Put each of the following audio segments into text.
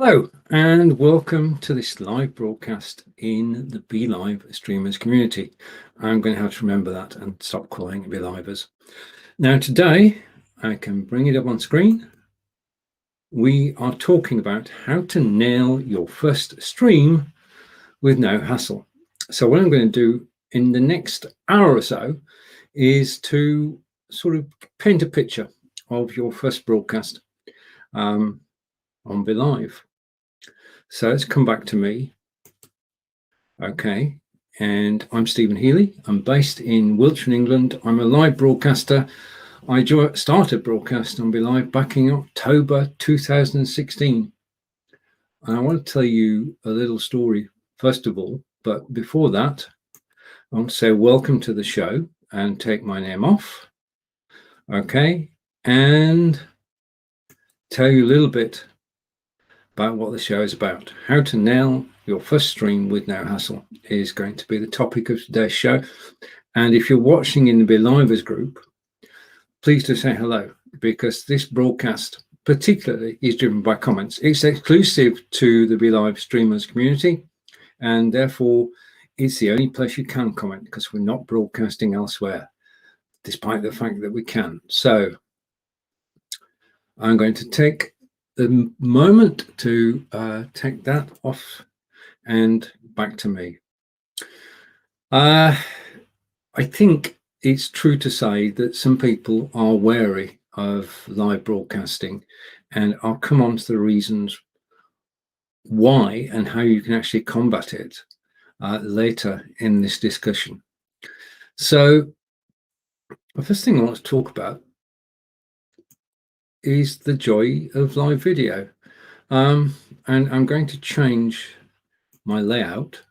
Hello and welcome to this live broadcast in the BeLive Streamers Community. I'm going to have to remember that and stop calling it BeLivers. Now today, I can bring it up on screen. We are talking about how to nail your first stream with no hassle. So what I'm going to do in the next hour or so is to sort of paint a picture of your first broadcast on BeLive. So let's come back to me. Okay, and I'm Stephen Healy. I'm based in Wiltshire, England. I'm a live broadcaster. I started broadcast on BeLive back in October 2016. And I want to tell you a little story, first of all. But before that, I want to say welcome to the show and take my name off. Okay, and tell you a little bit about what the show is about. How to nail your first stream with no hassle is going to be the topic of today's show. And if you're watching in the BeLivers group, please do say hello, because this broadcast particularly is driven by comments. It's exclusive to the BeLive Streamers Community, and therefore it's the only place you can comment, because we're not broadcasting elsewhere, despite the fact that we can. So I'm going to take the moment to take that off and back to me. I think it's true to say that some people are wary of live broadcasting, and I'll come on to the reasons why and how you can actually combat it later in this discussion. So the first thing I want to talk about is the joy of live video. And I'm going to change my layout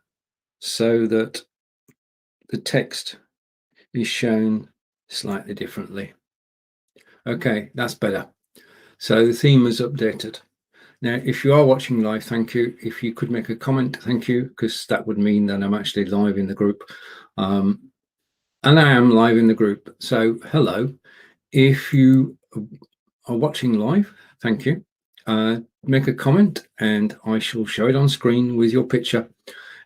so that the text is shown slightly differently. Okay, that's better. So the theme is updated. Now, if you are watching live, thank you. If you could make a comment, thank you, because that would mean that I'm actually live in the group. And I am live in the group. So hello. If you are watching live, thank you. Make a comment and I shall show it on screen with your picture,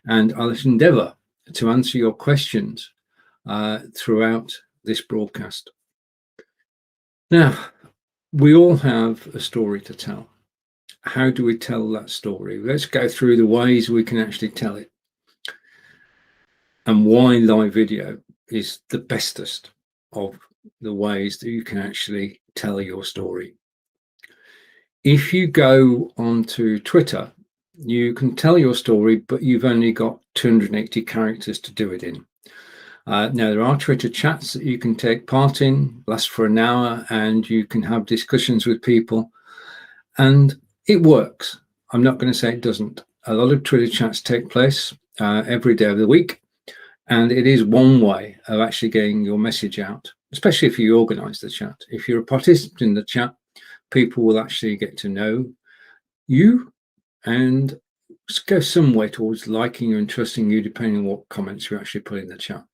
and I'll endeavour to answer your questions throughout this broadcast. Now, we all have a story to tell. How do we tell that story? Let's go through the ways we can actually tell it, and why live video is the bestest of the ways that you can actually tell your story. If you go onto Twitter, you can tell your story, but you've only got 280 characters to do it in. Now, there are Twitter chats that you can take part in, last for an hour, and you can have discussions with people, and it works. I'm not going to say it doesn't. A lot of Twitter chats take place every day of the week, and it is one way of actually getting your message out, especially if you organize the chat. If you're a participant in the chat, people will actually get to know you and go some way towards liking you and trusting you, depending on what comments you actually put in the chat.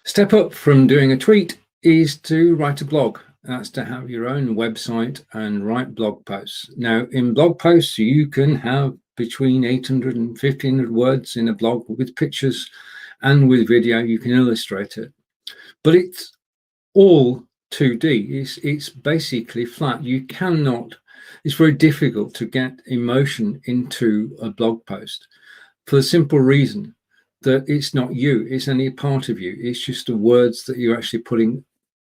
Step up from doing a tweet is to write a blog. That's to have your own website and write blog posts. Now, in blog posts, you can have between 800 and 1500 words in a blog with pictures, and with video, you can illustrate it. But it's all 2D. It's basically flat. You cannot, it's very difficult to get emotion into a blog post, for the simple reason that it's not you, it's only a part of you. It's just the words that you're actually putting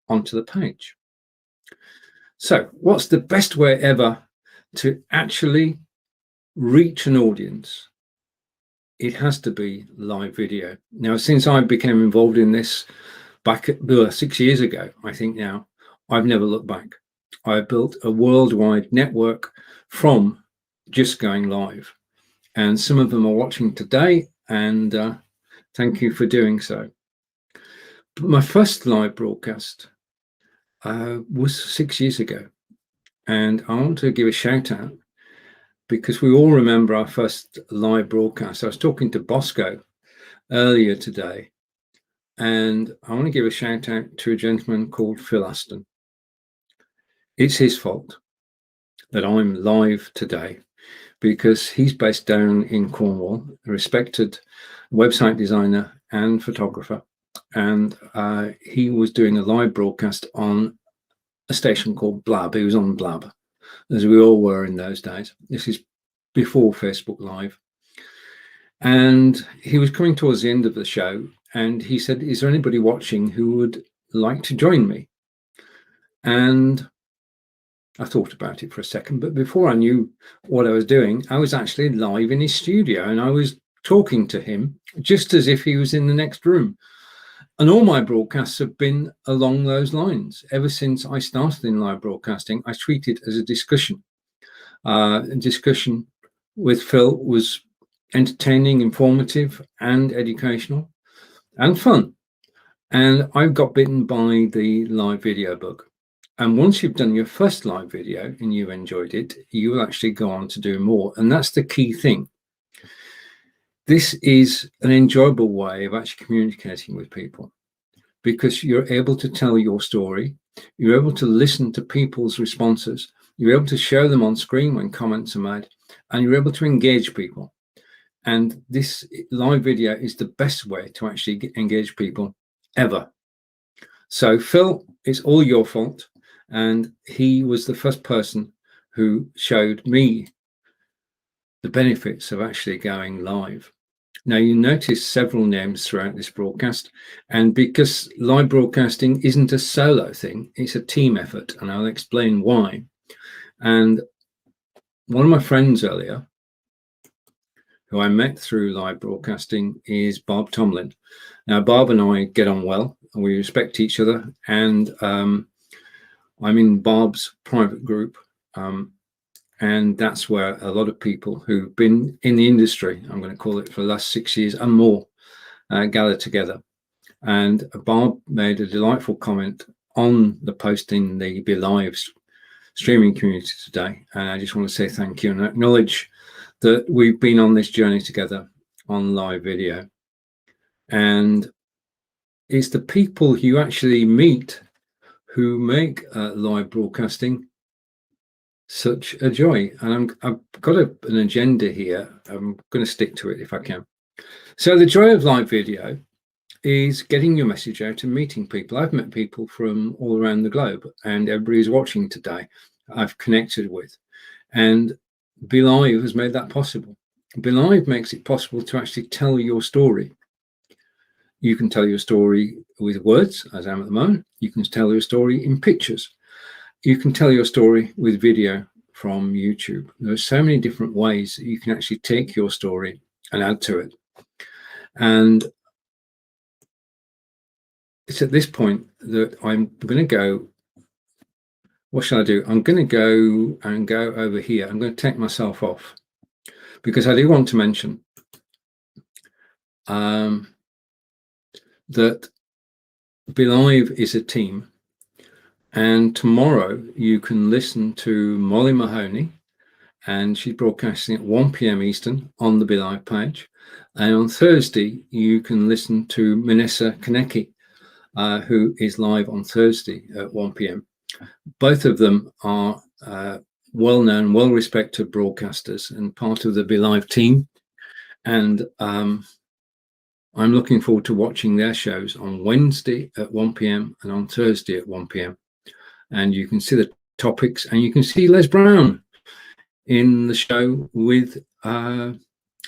onto the page. So what's the best way ever to actually reach an audience? It has to be live video. Now, since I became involved in this back 6 years ago, I think now, I've never looked back. I built a worldwide network from just going live, and some of them are watching today, and thank you for doing so. But my first live broadcast was 6 years ago, and I want to give a shout out, because we all remember our first live broadcast. I was talking to Bosco earlier today, and I want to give a shout out to a gentleman called Phil Aston. It's his fault. that I'm live today, because he's based down in Cornwall, a respected website designer and photographer. And he was doing a live broadcast on a station called Blab. He was on Blab, as we all were in those days. This is before Facebook Live. And he was coming towards the end of the show, and he said, "Is there anybody watching who would like to join me?" And I thought about it for a second, but before I knew what I was doing, I was actually live in his studio, and I was talking to him just as if he was in the next room. And all my broadcasts have been along those lines. Ever since I started in live broadcasting, I treat it as a discussion. Discussion with Phil was entertaining, informative, and educational, and fun. And I got bitten by the live video bug. And once you've done your first live video and you enjoyed it, you will actually go on to do more. And that's the key thing. This is an enjoyable way of actually communicating with people, because you're able to tell your story. You're able to listen to people's responses. You're able to show them on screen when comments are made, and you're able to engage people. And this live video is the best way to actually engage people ever. So Phil, it's all your fault. And he was the first person who showed me the benefits of actually going live. Now, you notice several names throughout this broadcast, and because live broadcasting isn't a solo thing, it's a team effort, and I'll explain why. And one of my friends earlier, who I met through live broadcasting, is Bob Tomlin. Now, Bob and I get on well, and we respect each other, and I'm in Bob's private group, and that's where a lot of people who've been in the industry, I'm going to call it, for the last 6 years and more, gather together. And Bob made a delightful comment on the post in the BeLive streaming community today. And I just want to say thank you and acknowledge that we've been on this journey together on live video. And it's the people you actually meet who make live broadcasting such a joy. And I've got an agenda here. I'm going to stick to it if I can. So the joy of live video is getting your message out and meeting people. I've met people from all around the globe, and everybody who's watching today I've connected with. And BeLive has made that possible. BeLive makes it possible to actually tell your story. You can tell your story with words, as I am at the moment. You can tell your story in pictures. You can tell your story with video from YouTube. There are so many different ways that you can actually take your story and add to it. And it's at this point that I'm going to go, what shall I do? I'm going to go over here. I'm going to take myself off, because I do want to mention that BeLive is a team. And tomorrow you can listen to Molly Mahoney, and she's broadcasting at 1 p.m. Eastern on the BeLive page. And on Thursday, you can listen to Manessa Kaneki, who is live on Thursday at 1 p.m. Both of them are well-known, well-respected broadcasters and part of the BeLive team. And I'm looking forward to watching their shows on Wednesday at 1 p.m. and on Thursday at 1 p.m. And you can see the topics, and you can see Les Brown in the show with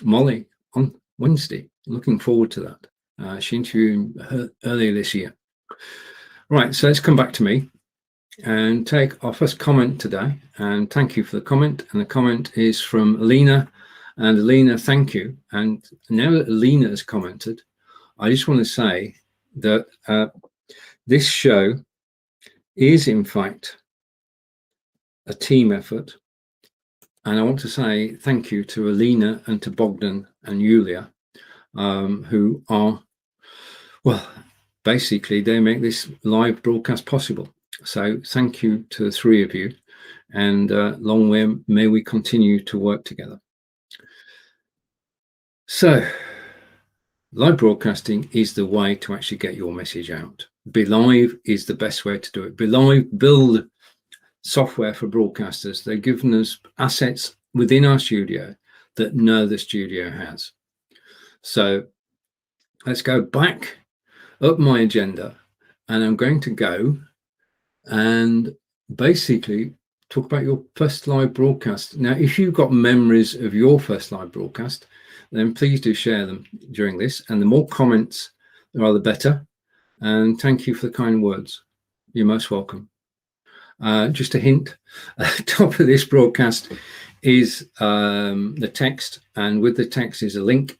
Molly on Wednesday. Looking forward to that. She interviewed her earlier this year. Right, so let's come back to me and take our first comment today. And thank you for the comment. And the comment is from Alina. And Alina, thank you. And now that Alina has commented, I just want to say that this show is in fact a team effort. And I want to say thank you to Alina and to Bogdan and Yulia, who are, well, basically they make this live broadcast possible. So thank you to the three of you, and long may we continue to work together. So live broadcasting is the way to actually get your message out. BeLive is the best way to do it. BeLive build software for broadcasters. They've given us assets within our studio that no other studio has. So let's go back up my agenda, and I'm going to go and basically talk about your first live broadcast. Now, if you've got memories of your first live broadcast, then please do share them during this, and the more comments there are, the better. And thank you for the kind words. You're most welcome. Just a hint, at the top of this broadcast is the text, and with the text is a link.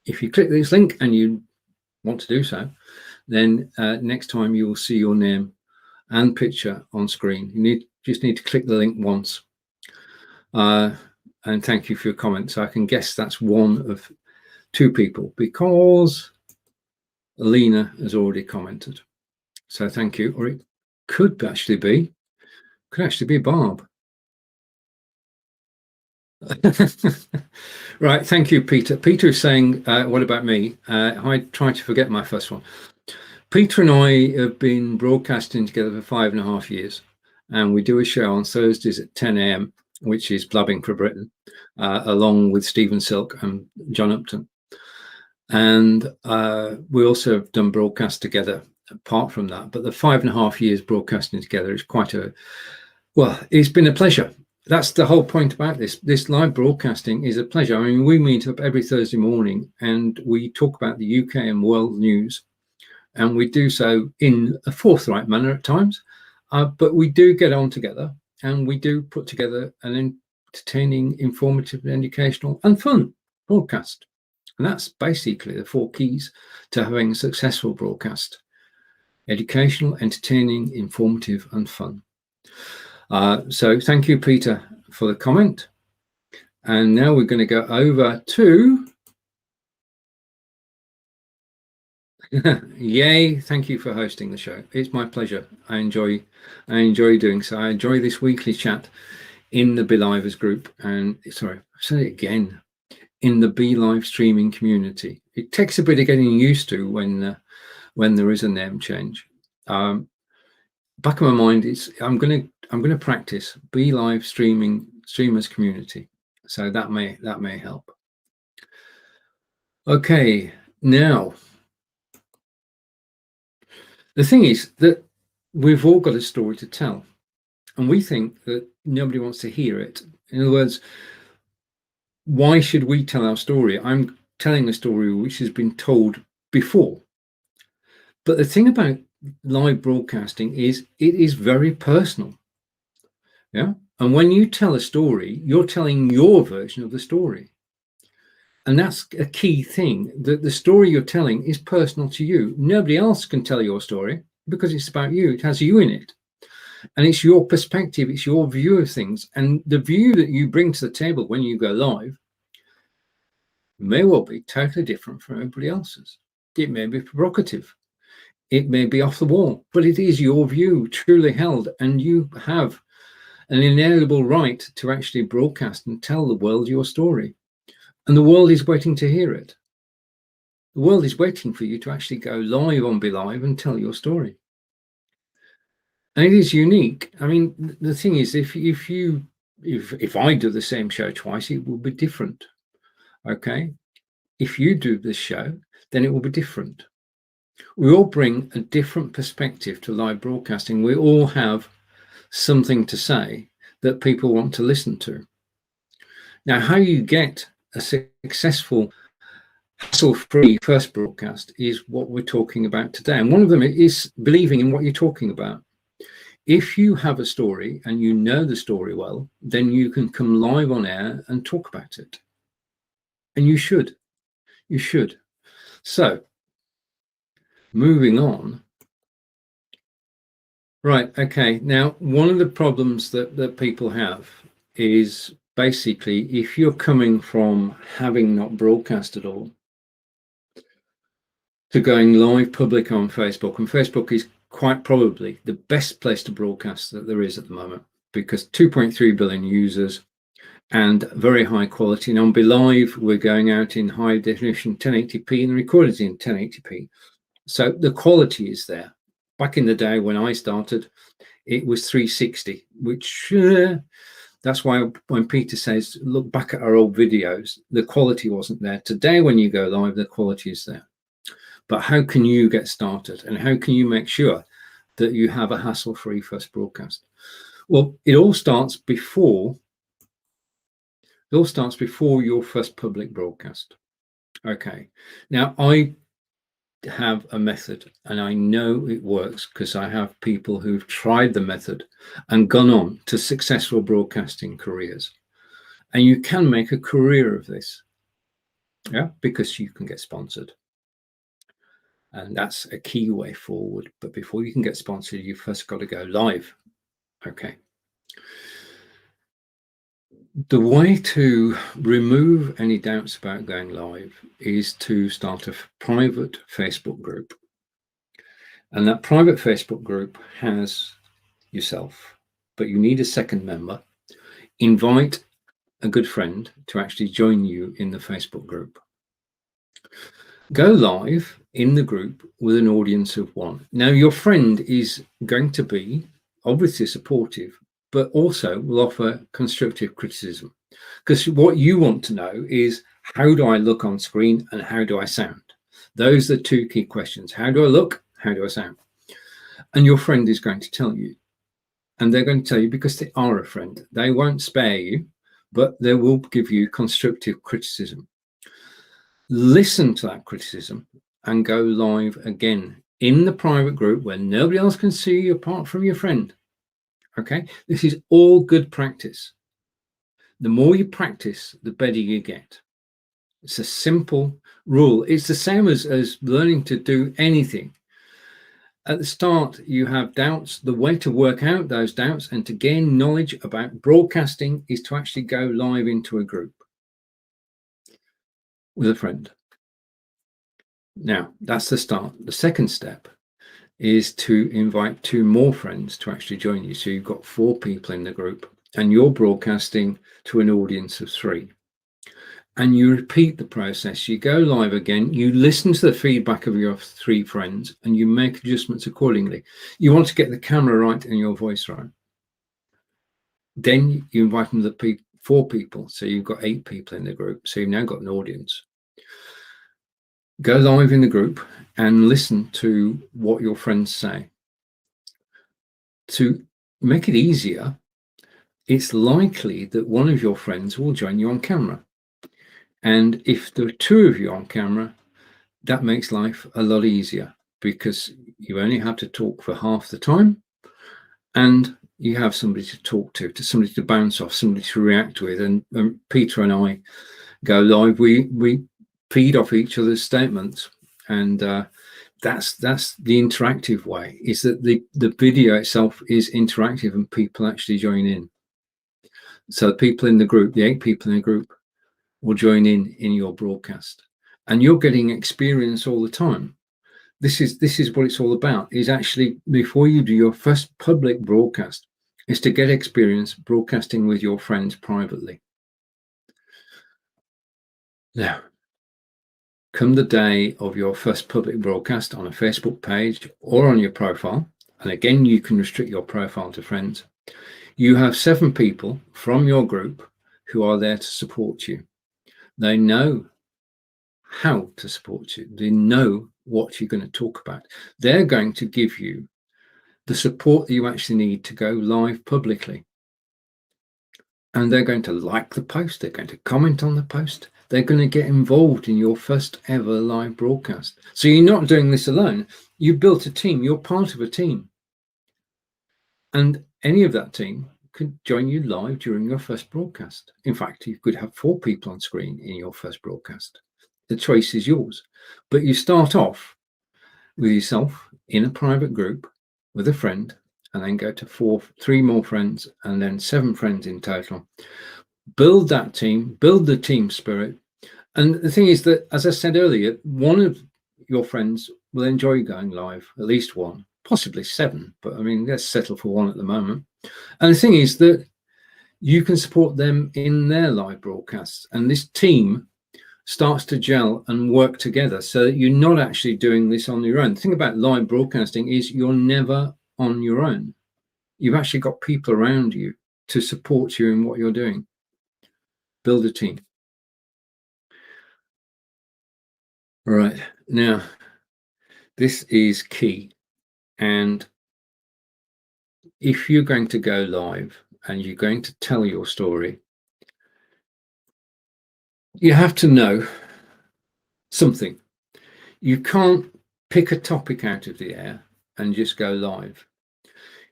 If you click this link and you want to do so, then next time you will see your name and picture on screen. You just need to click the link once. And thank you for your comments. I can guess that's one of two people, because Alina has already commented. So thank you. Or it could actually be Barb. Right, thank you, Peter. Peter is saying, what about me? I try to forget my first one. Peter and I have been broadcasting together for 5.5 years, and we do a show on Thursdays at 10 a.m, which is Blabbing for Britain, along with Stephen Silk and John Upton. And we also have done broadcasts together apart from that. But the 5.5 years broadcasting together is it's been a pleasure. That's the whole point about this. This live broadcasting is a pleasure. I mean, we meet up every Thursday morning and we talk about the UK and world news. And we do so in a forthright manner at times. But we do get on together and we do put together an entertaining, informative, educational and fun broadcast. And that's basically the 4 keys to having a successful broadcast: educational, entertaining, informative and fun. So thank you, Peter, for the comment. And now we're going to go over to Yay, thank you for hosting the show. It's my pleasure. I enjoy doing so. I enjoy this weekly chat in the BeLivers group, and sorry, I said it again, in the BeLive streaming community. It takes a bit of getting used to when there is a name change. Back of my mind, I'm gonna practice BeLive streamers community, so that may help. Okay, now the thing is that we've all got a story to tell, and we think that nobody wants to hear it. In other words, why should we tell our story? I'm telling a story which has been told before. But the thing about live broadcasting is it is very personal. Yeah. And when you tell a story, you're telling your version of the story. And that's a key thing, that the story you're telling is personal to you. Nobody else can tell your story because it's about you. It has you in it. And it's your perspective, it's your view of things. And the view that you bring to the table when you go live may well be totally different from everybody else's. It may be provocative. It may be off the wall, but it is your view, truly held. And you have an inalienable right to actually broadcast and tell the world your story. And the world is waiting to hear it. The world is waiting for you to actually go live on BeLive and tell your story. And it is unique. I mean, the thing is, if I do the same show twice, it will be different. Okay? If you do this show, then it will be different. We all bring a different perspective to live broadcasting. We all have something to say that people want to listen to. Now, how you get a successful, hassle-free first broadcast is what we're talking about today. And one of them is believing in what you're talking about. If you have a story and you know the story well, then you can come live on air and talk about it. And you should. You should. So, moving on. Right, okay. Now, one of the problems that people have is basically, if you're coming from having not broadcast at all to going live public on Facebook, and Facebook is quite probably the best place to broadcast that there is at the moment, because 2.3 billion users and very high quality. And on BeLive, we're going out in high definition 1080p and the recorded in 1080p. So the quality is there. Back in the day when I started, it was 360, which that's why when Peter says, look back at our old videos, the quality wasn't there. Today, when you go live, the quality is there. But how can you get started? And how can you make sure that you have a hassle-free first broadcast? Well, it all starts before your first public broadcast. Okay. Now, I have a method, and I know it works because I have people who've tried the method and gone on to successful broadcasting careers. And you can make a career of this, yeah, because you can get sponsored. And that's a key way forward. But before you can get sponsored, you've first got to go live. Okay. The way to remove any doubts about going live is to start a private Facebook group. And that private Facebook group has yourself, but you need a second member. Invite a good friend to actually join you in the Facebook group. Go live in the group with an audience of one. Now, your friend is going to be obviously supportive, but also will offer constructive criticism, because what you want to know is, how do I look on screen and how do I sound? Those are the two key questions. How do I look? How do I sound? And your friend is going to tell you, and they're going to tell you because they are a friend. They won't spare you, but they will give you constructive criticism. Listen to that criticism and go live again in the private group where nobody else can see you apart from your friend. Okay, this is all good practice. The more you practice, the better you get. It's a simple rule. It's the same as learning to do anything. At the start, you have doubts. The way to work out those doubts and to gain knowledge about broadcasting is to actually go live into a group with a friend. Now, that's the start. The second step is to invite 2 more friends to actually join you. So you've got 4 people in the group and you're broadcasting to an audience of 3. And you repeat the process. You go live again, you listen to the feedback of your 3 friends and you make adjustments accordingly. You want to get the camera right and your voice right. Then you invite them to 4 people. So you've got 8 people in the group. So you've now got an audience. Go live in the group and listen to what your friends say. To make it easier, it's likely that one of your friends will join you on camera. And if there are 2 of you on camera, that makes life a lot easier because you only have to talk for half the time and you have somebody to talk to somebody to bounce off, somebody to react with. And Peter and I go live, we feed off each other's statements, and that's the interactive way, is that the video itself is interactive and people actually join in. So the people in the group, the 8 people in the group, will join in your broadcast, and you're getting experience all the time. This is what it's all about, is actually before you do your first public broadcast is to get experience broadcasting with your friends privately. Now, come the day of your first public broadcast on a Facebook page or on your profile, and again, you can restrict your profile to friends, you have 7 people from your group who are there to support you. They know how to support you. They know what you're going to talk about. They're going to give you the support that you actually need to go live publicly. And they're going to like the post. They're going to comment on the post. They're going to get involved in your first ever live broadcast. So you're not doing this alone. You built a team. You're part of a team. And any of that team could join you live during your first broadcast. In fact, you could have 4 people on screen in your first broadcast. The choice is yours. But you start off with yourself in a private group with a friend, and then go to 3 more friends, and then 7 friends in total. Build that team, build the team spirit. And the thing is that, as I said earlier, one of your friends will enjoy going live, at least 1, possibly 7, but I mean, let's settle for 1 at the moment. And the thing is that you can support them in their live broadcasts, and this team starts to gel and work together so that you're not actually doing this on your own. The thing about live broadcasting is you're never on your own. You've actually got people around you to support you in what you're doing. Build a team. All right, now this is key. And if you're going to go live and you're going to tell your story, you have to know something. You can't pick a topic out of the air and just go live.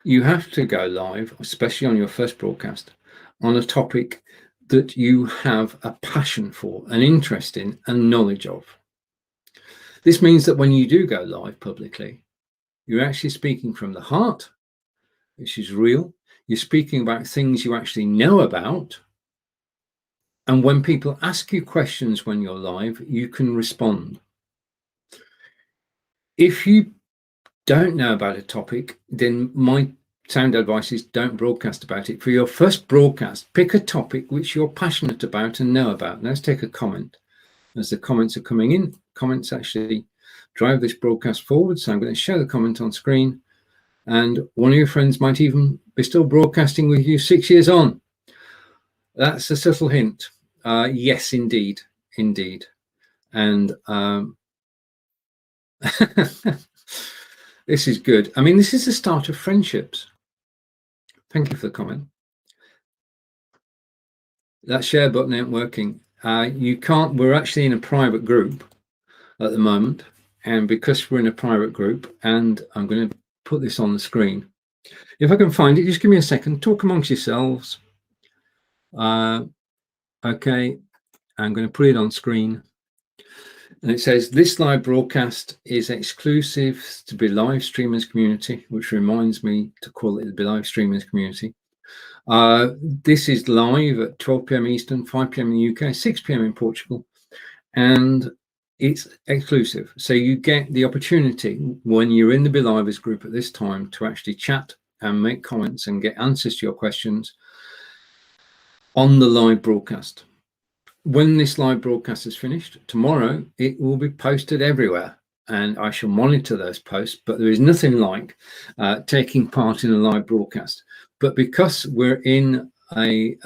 You have to go live, especially on your first broadcast, on a topic that you have a passion for, an interest in, and knowledge of. This means that when you do go live publicly, you're actually speaking from the heart, which is real. You're speaking about things you actually know about. And when people ask you questions when you're live, you can respond. If you don't know about a topic, then my sound advice is don't broadcast about it. For your first broadcast, pick a topic which you're passionate about and know about. Now let's take a comment. As the comments are coming in, comments actually drive this broadcast forward. So I'm going to show the comment on screen. And one of your friends might even be still broadcasting with you 6 years on. That's a subtle hint. Yes, indeed. And this is good. I mean, this is the start of friendships. Thank you for the comment. That share button ain't working. You can't, we're actually in a private group at the moment. And because we're in a private group, and I'm going to put this on the screen. If I can find it, just give me a second. Talk amongst yourselves. Okay, I'm going to put it on screen. And it says, this live broadcast is exclusive to BeLive Streamers Community, which reminds me to call it the BeLive Streamers Community. This is live at 12 p.m. Eastern, 5 p.m. in the UK, 6 p.m. in Portugal. And it's exclusive. So you get the opportunity when you're in the BeLivers group at this time to actually chat and make comments and get answers to your questions on the live broadcast. When this live broadcast is finished, tomorrow, it will be posted everywhere and I shall monitor those posts, but there is nothing like taking part in a live broadcast. But because we're in a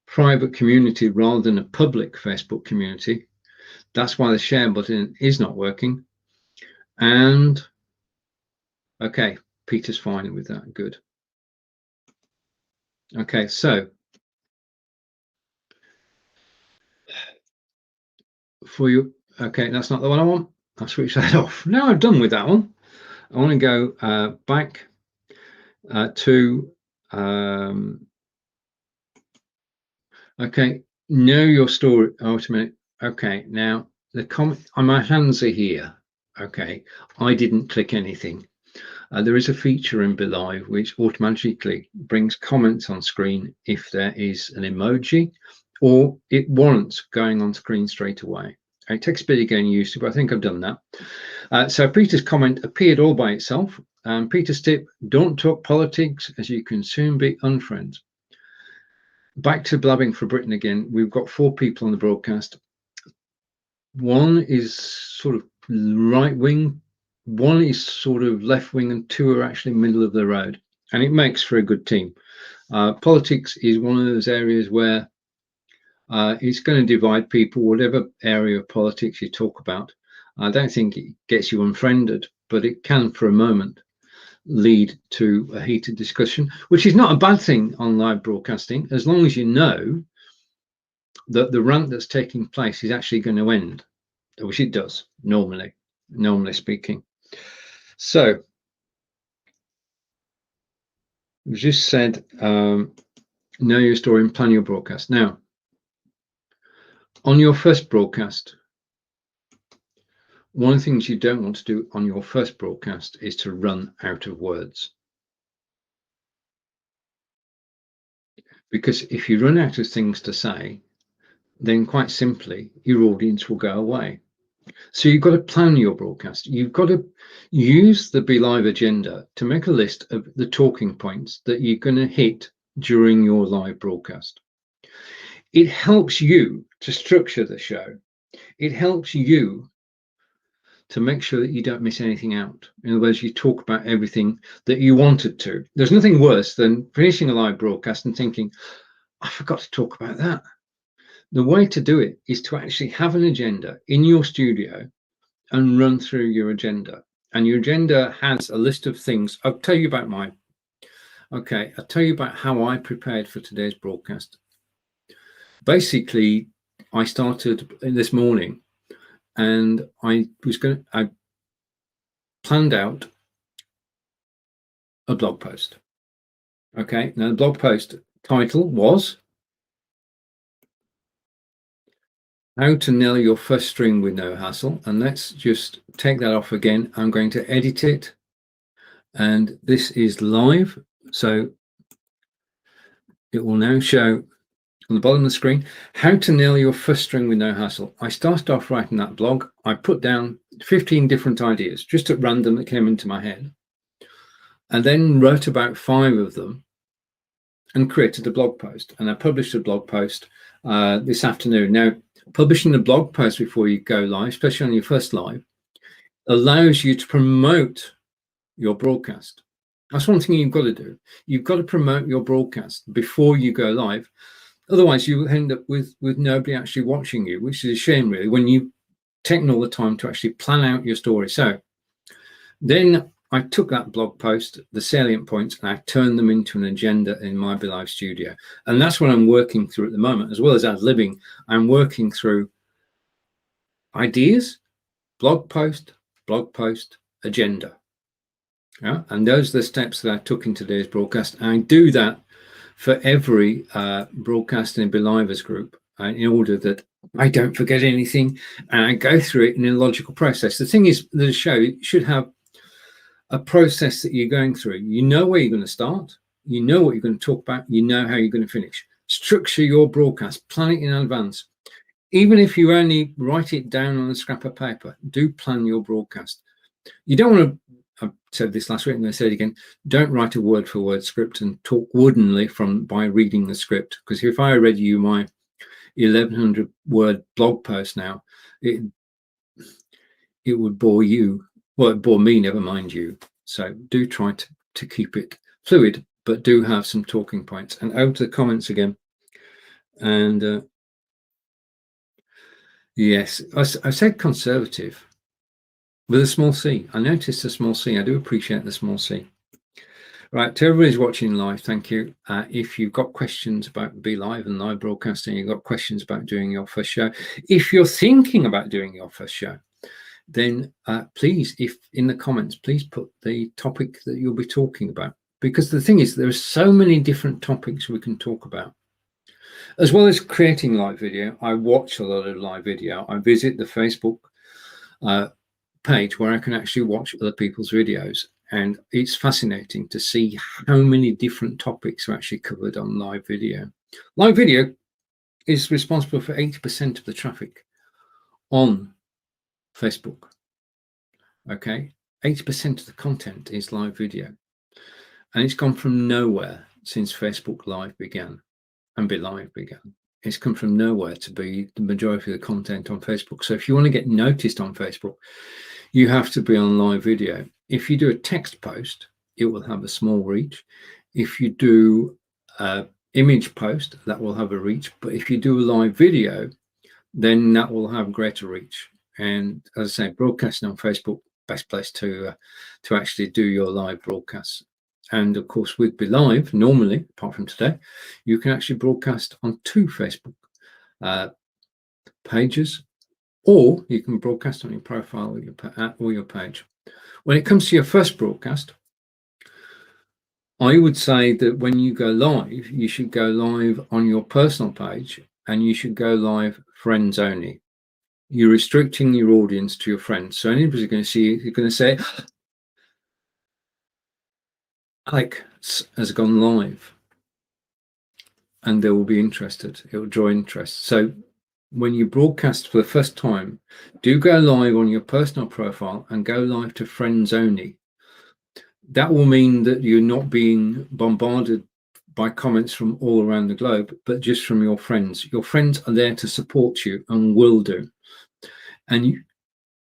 private community rather than a public Facebook community, that's why the share button is not working. And okay, Peter's fine with that. Good. Okay, so for you, okay, that's not the one I want. I'll switch that off. Now I've done with that one. I want to go back to okay, know your story. Oh, wait a minute. Okay, now the comment on my hands are here. Okay, I didn't click anything. There is a feature in BeLive which automatically brings comments on screen if there is an emoji or it warrants going on screen straight away. It takes a bit of getting used to, but I think I've done that. So Peter's comment appeared all by itself. Peter's tip, don't talk politics as you can soon be unfriends. Back to blabbing for Britain again. We've got 4 people on the broadcast. One is sort of right wing, one is sort of left wing, and 2 are actually middle of the road. And it makes for a good team. Politics is one of those areas where it's going to divide people, whatever area of politics you talk about. I don't think it gets you unfriended, but it can for a moment lead to a heated discussion, which is not a bad thing on live broadcasting, as long as you know that the rant that's taking place is actually going to end, which it does normally speaking. So we just said know your story and plan your broadcast. Now on your first broadcast, one of the things you don't want to do on your first broadcast is to run out of words. Because if you run out of things to say, then quite simply, your audience will go away. So you've got to plan your broadcast. You've got to use the BeLive agenda to make a list of the talking points that you're going to hit during your live broadcast. It helps you to structure the show. It helps you to make sure that you don't miss anything out. In other words, you talk about everything that you wanted to. There's nothing worse than finishing a live broadcast and thinking, I forgot to talk about that. The way to do it is to actually have an agenda in your studio and run through your agenda. And your agenda has a list of things. I'll tell you about I'll tell you about how I prepared for today's broadcast. Basically, I started this morning and I planned out a blog post. Okay, now the blog post title was How to Nail Your First String with No Hassle. And let's just take that off again. I'm going to edit it. And this is live. So it will now show on the bottom of the screen, How to Nail Your First String with No Hassle. I started off writing that blog. I put down 15 different ideas, just at random, that came into my head. And then wrote about 5 of them and created a blog post. And I published a blog post this afternoon. Now, publishing a blog post before you go live, especially on your first live, allows you to promote your broadcast. That's one thing you've got to do. You've got to promote your broadcast before you go live. Otherwise, you end up with nobody actually watching you, which is a shame, really, when you've taken all the time to actually plan out your story. So then I took that blog post, the salient points, and I turned them into an agenda in my BeLive studio. And that's what I'm working through at the moment, as well as ad-libbing. I'm working through ideas, blog post, agenda. Yeah? And those are the steps that I took in today's broadcast. And I do that for every broadcast in BeLivers group in order that I don't forget anything, and I go through it in a logical process. The thing is that a show should have a process that you're going through. You know where you're going to start, you know what you're going to talk about, you know how you're going to finish. Structure your broadcast, plan it in advance. Even if you only write it down on a scrap of paper, do plan your broadcast. You don't want to, I've said this last week, I'm going to say it again, don't write a word for word script and talk woodenly by reading the script. Because if I read you my 1100 word blog post now, it would bore you. Well, it bore me, never mind you. So do try to keep it fluid, but do have some talking points. And over to the comments again. And yes, I said conservative with a small c. I noticed a small c. I do appreciate the small c. Right, to everybody's watching live, thank you. If you've got questions about BeLive and live broadcasting, you've got questions about doing your first show, if you're thinking about doing your first show, then please, if in the comments, please put the topic that you'll be talking about. Because the thing is, there are so many different topics we can talk about. As well as creating live video, I watch a lot of live video. I visit the Facebook page where I can actually watch other people's videos. And it's fascinating to see how many different topics are actually covered on live video. Live video is responsible for 80% of the traffic on Facebook. Okay, 80% of the content is live video. And it's gone from nowhere since Facebook Live began and BeLive began. It's come from nowhere to be the majority of the content on Facebook. So if you want to get noticed on Facebook, you have to be on live video. If you do a text post, it will have a small reach. If you do an image post, that will have a reach. But if you do a live video, then that will have greater reach. And as I say, broadcasting on Facebook, best place to actually do your live broadcasts. And of course, with BeLive, normally, apart from today, you can actually broadcast on 2 Facebook pages, or you can broadcast on your profile or your page. When it comes to your first broadcast, I would say that when you go live, you should go live on your personal page, and you should go live friends only. You're restricting your audience to your friends. So anybody's going to see it, you're going to say, Alex has gone live, and they will be interested. It will draw interest. So when you broadcast for the first time, do go live on your personal profile and go live to friends only. That will mean that you're not being bombarded by comments from all around the globe, but just from your friends. Your friends are there to support you and will do. And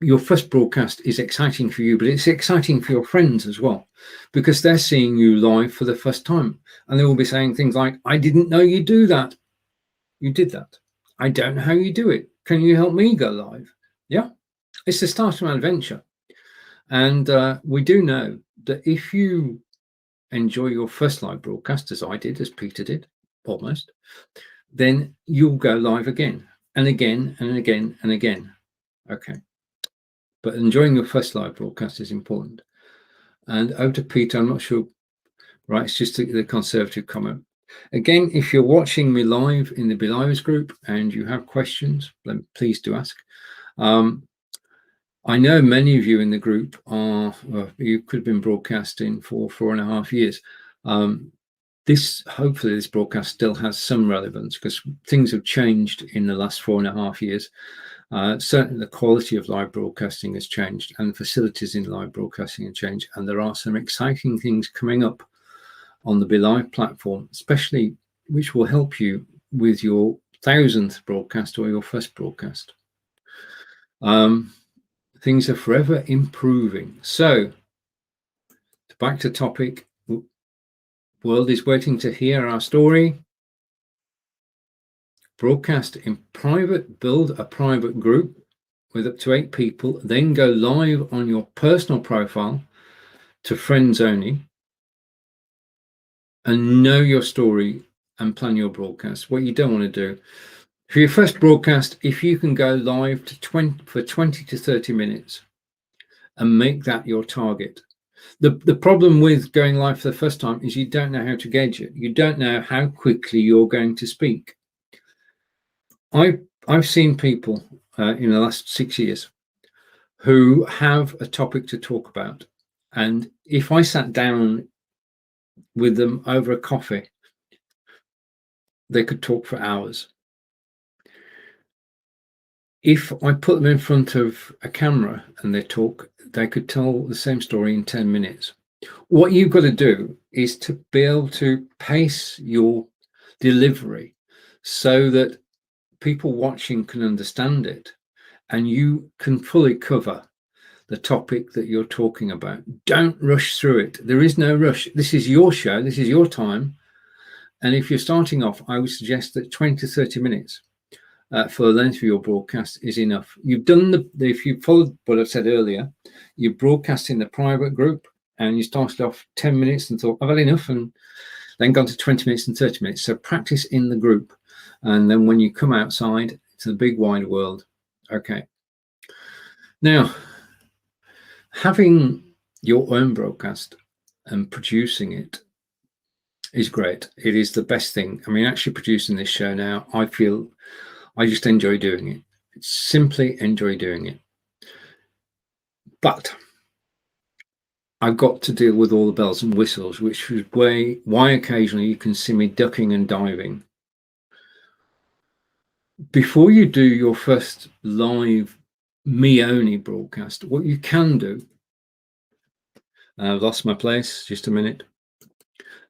your first broadcast is exciting for you, but it's exciting for your friends as well, because they're seeing you live for the first time, and they will be saying things like, I didn't know you do that. You did that. I don't know how you do it. Can you help me go live? Yeah, it's the start of an adventure. And we do know that if you enjoy your first live broadcast, as I did, as Peter did, almost, then you'll go live again and again and again and again. Okay. But enjoying your first live broadcast is important. And over to Peter, I'm not sure. Right, it's just the conservative comment. Again, if you're watching me live in the BeLivers group and you have questions, then please do ask. I know many of you in the group are, you could have been broadcasting for 4.5 years. Hopefully this broadcast still has some relevance, because things have changed in the last 4.5 years. Certainly the quality of live broadcasting has changed, and facilities in live broadcasting have changed, and there are some exciting things coming up on the BeLive platform, especially which will help you with your 1000th broadcast or your first broadcast. Things are forever improving. So back to topic. World is waiting to hear our story. Broadcast in private, build a private group with up to 8 people, then go live on your personal profile to friends only, and know your story and plan your broadcast. What you don't want to do for your first broadcast, if you can go live for 20 to 30 minutes and make that your target. The problem with going live for the first time is you don't know how to gauge it. You don't know how quickly you're going to speak. I've seen people in the last 6 years who have a topic to talk about, and if I sat down with them over a coffee, they could talk for hours. If I put them in front of a camera and they talk, they could tell the same story in 10 minutes. What you've got to do is to be able to pace your delivery so that people watching can understand it and you can fully cover the topic that you're talking about. Don't rush through it. There is no rush. This is your show. This is your time. And if you're starting off, I would suggest that 20 to 30 minutes for the length of your broadcast is enough. You've done if you followed what I said earlier, you broadcast in the private group and you started off 10 minutes and thought, I've had enough, and then gone to 20 minutes and 30 minutes. So practice in the group. And then when you come outside to the big wide world, okay. Now, having your own broadcast and producing it is great. It is the best thing. I mean, actually producing this show now, I feel I just enjoy doing it. Simply enjoy doing it. But I've got to deal with all the bells and whistles, which is why occasionally you can see me ducking and diving. Before you do your first live me-only broadcast, what you can do, I've lost my place, just a minute.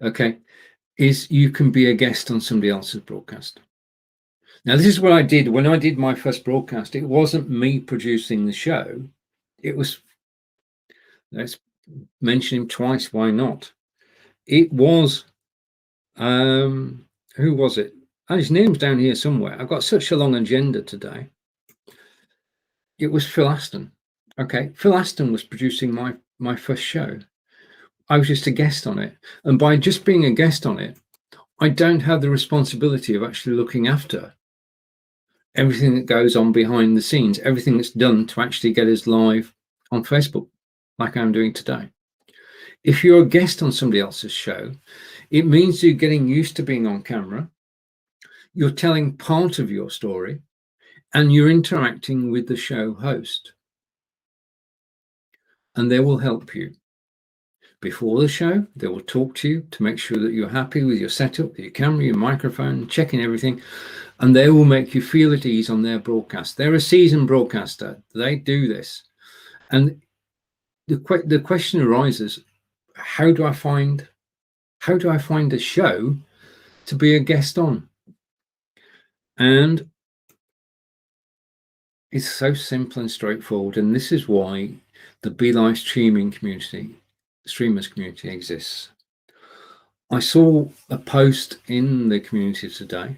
Okay, is you can be a guest on somebody else's broadcast. Now, this is what I did when I did my first broadcast. It wasn't me producing the show. It was, let's mention him twice, why not? It was, who was it? Oh, his name's down here somewhere. I've got such a long agenda today. It was Phil Aston. Okay, Phil Aston was producing my first show. I was just a guest on it. And by just being a guest on it, I don't have the responsibility of actually looking after everything that goes on behind the scenes, everything that's done to actually get us live on Facebook, like I'm doing today. If you're a guest on somebody else's show, it means you're getting used to being on camera, you're telling part of your story, and you're interacting with the show host. And they will help you. Before the show, they will talk to you to make sure that you're happy with your setup, your camera, your microphone, checking everything, and they will make you feel at ease on their broadcast. They're a seasoned broadcaster. They do this. And the question arises, how do I find a show to be a guest on? And It's so simple and straightforward, and this is why the BeLive Streamers Community exists. I saw a post in the community today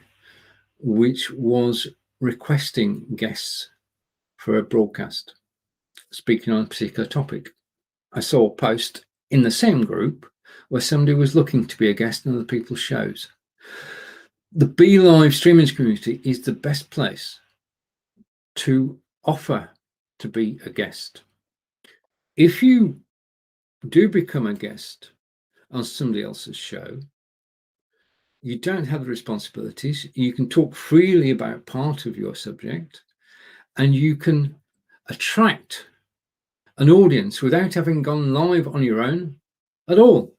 which was requesting guests for a broadcast speaking on a particular topic. I saw a post in the same group where somebody was looking to be a guest on other people's shows. The BeLive Streamers Community is the best place to offer to be a guest. If you do become a guest on somebody else's show, you don't have the responsibilities. You can talk freely about part of your subject, and you can attract an audience without having gone live on your own at all.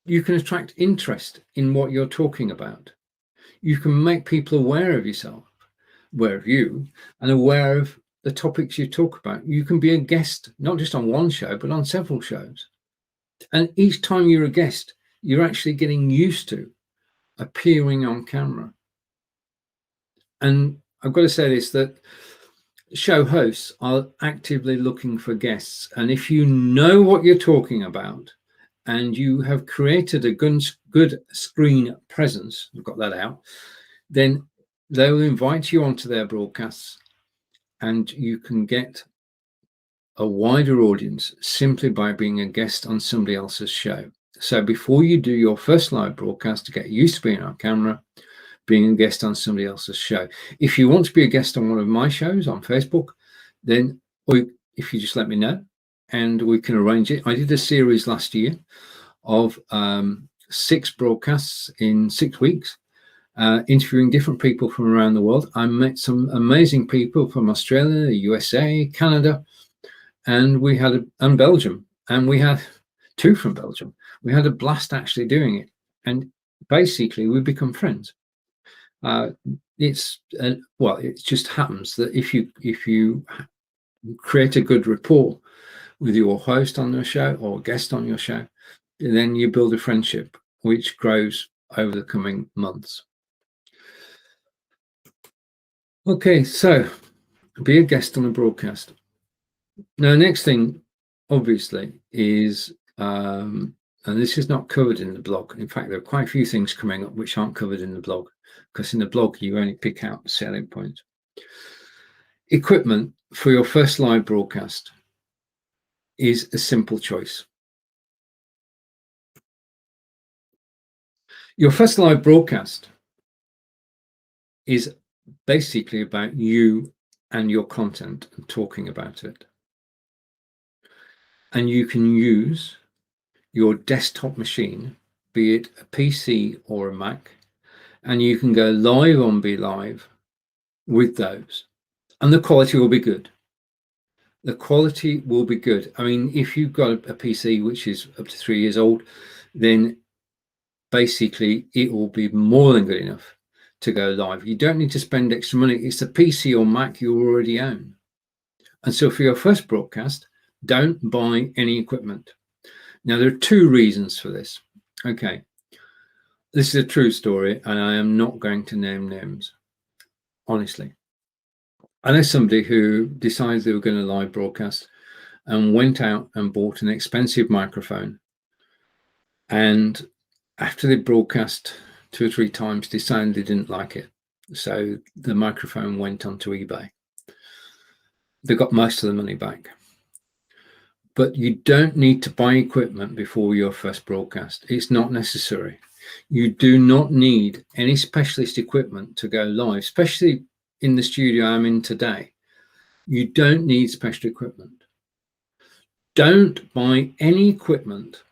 You can attract interest in what you're talking about. You can make people aware of yourself, aware of you, and aware of the topics you talk about. You can be a guest, not just on one show, but on several shows. And each time you're a guest, you're actually getting used to appearing on camera. And I've got to say this, that show hosts are actively looking for guests. And if you know what you're talking about and you have created a good screen presence, I've got that out, then they will invite you onto their broadcasts, and you can get a wider audience simply by being a guest on somebody else's show. So before you do your first live broadcast, to get used to being on camera, being a guest on somebody else's show. If you want to be a guest on one of my shows on Facebook, then, or if you just let me know and we can arrange it. I did a series last year of 6 broadcasts in 6 weeks, interviewing different people from around the world. I met some amazing people from Australia, the USA, Canada, and Belgium, and we had 2 from Belgium. We had a blast actually doing it, and basically we become friends. It just happens that if you create a good rapport with your host on your show or guest on your show, then you build a friendship which grows over the coming months. Okay, so be a guest on a broadcast. Now, next thing, obviously, is, and this is not covered in the blog. In fact, there are quite a few things coming up which aren't covered in the blog, because in the blog, you only pick out the selling points. Equipment for your first live broadcast is a simple choice. Your first live broadcast is basically about you and your content and talking about it. And you can use your desktop machine, be it a PC or a Mac, and you can go live on BeLive with those, and the quality will be good. The quality will be good. I mean, if you've got a PC which is up to 3 years old, then basically it will be more than good enough to go live. You don't need to spend extra money. It's a PC or Mac you already own. And so for your first broadcast, don't buy any equipment. Now, there are 2 reasons for this. Okay, this is a true story, and I am not going to name names, honestly. I know somebody who decided they were going to live broadcast and went out and bought an expensive microphone, and after they broadcast 2 or 3 times, decided they didn't like it. So the microphone went onto eBay. They got most of the money back. But you don't need to buy equipment before your first broadcast. It's not necessary. You do not need any specialist equipment to go live, especially in the studio I'm in today. You don't need special equipment. Don't buy any equipment.